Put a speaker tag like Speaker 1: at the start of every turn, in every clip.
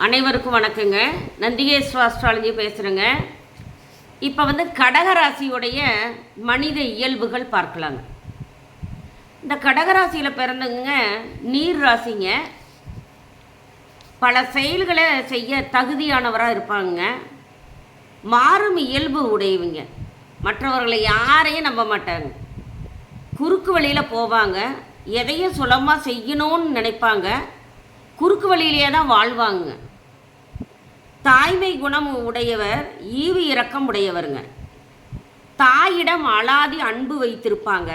Speaker 1: அனைவருக்கும் வணக்கங்க. நந்திகேஸ்வர அஸ்ட்ராலஜி பேசுகிறேங்க. இப்போ கடகராசியுடைய மனித இயல்புகள் பார்க்கலாங்க. இந்த கடகராசியில் பிறந்தவங்க நீர் ராசிங்க. பல செயல்களை செய்ய தகுதியானவராக இருப்பாங்க. மாறும் இயல்பு உடையவங்க. மற்றவர்களை யாரையும் நம்ப மாட்டாங்க. குறுக்கு வழியில் போவாங்க. எதையும் சுலமாக செய்யணும்னு நினைப்பாங்க. குறுக்கு வழியிலேயே தான் வாழ்வாங்க. தாய்மை குணம் உடையவர், ஈவு இரக்கம் உடையவருங்க. தாயிடம் அலாதி அன்பு வைத்திருப்பாங்க.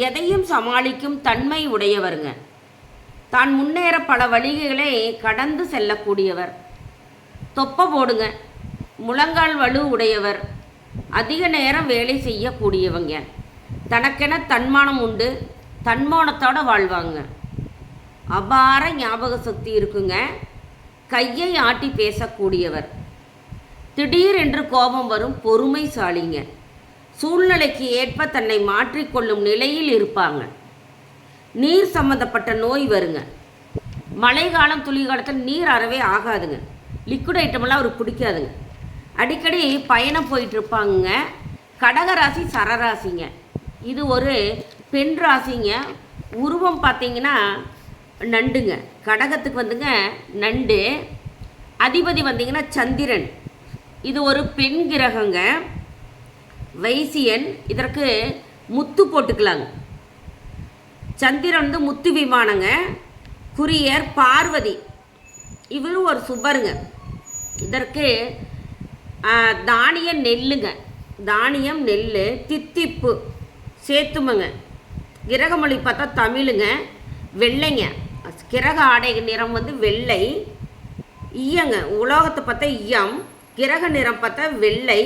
Speaker 1: எதையும் சமாளிக்கும் தன்மை உடையவருங்க. தான் முன்னேற பல வழிகளை கடந்து செல்லக்கூடியவர். தொப்பை போடுங்க. முழங்கால் வலு உடையவர். அதிக நேரம் வேலை செய்யக்கூடியவங்க. தனக்கென தன்மானம் உண்டு. தன்மானத்தோடு வாழ்வாங்க. அபார ஞாபக சக்தி இருக்குங்க. கையை ஆட்டி பேசக்கூடியவர். திடீரென்று கோபம் வரும் பொறுமைசாலிங்க. சூழ்நிலைக்கு ஏற்ப தன்னை மாற்றிக்கொள்ளும் நிலையில் இருப்பாங்க. நீர் சம்மந்தப்பட்ட நோய் வருங்க. மழை காலம் துளி காலத்தில் நீர் அறவே ஆகாதுங்க. லிக்விட் ஐட்டமெல்லாம் அவருக்கு பிடிக்காதுங்க. அடிக்கடி பயணம் போயிட்டுருப்பாங்க. கடகராசி சரராசிங்க. இது ஒரு பெண் ராசிங்க. உருவம் பார்த்திங்கன்னா நண்டுங்க. கடகத்துக்கு நண்டு. அதிபதி சந்திரன். இது ஒரு பெண் கிரகங்க. வைசியன். இதற்கு முத்து போட்டுக்கலாங்க. சந்திரன் முத்து விமானங்க. குரியர் பார்வதி. இவரும் ஒரு சுபருங்க. இதற்கு தானியம் நெல்லுங்க. தானியம் நெல். தித்திப்பு சேத்துமங்க. கிரகமொழி பார்த்தா தமிழுங்க. வெள்ளைங்க. கிரக ஆடை நிறம் வெள்ளை. ஈயங்க. உலோகத்தை பார்த்தா ஈயம். கிரக நிறம் பார்த்தா வெள்ளை.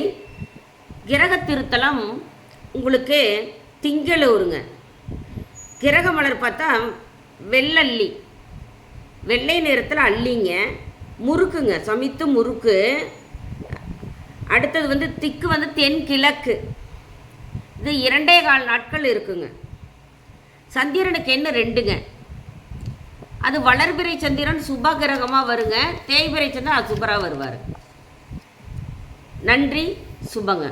Speaker 1: கிரக திருத்தலம் உங்களுக்கு திங்களூருங்க. கிரக மலர் பார்த்தா வெள்ளல்லி. வெள்ளை நிறத்தில் அல்லிங்க. முறுக்குங்க. சமித்து முறுக்கு. அடுத்தது திக்கு தென்கிழக்கு. இது 2.25 நாட்கள் இருக்குங்க. சந்திரனுக்கு என்ன 2ங்க. அது வளர்பிறை சந்திரன் சுப கிரகமாக வருங்க. தேய்பிறை சந்திரன் அசுபராக வருவார். நன்றி. சுபங்க.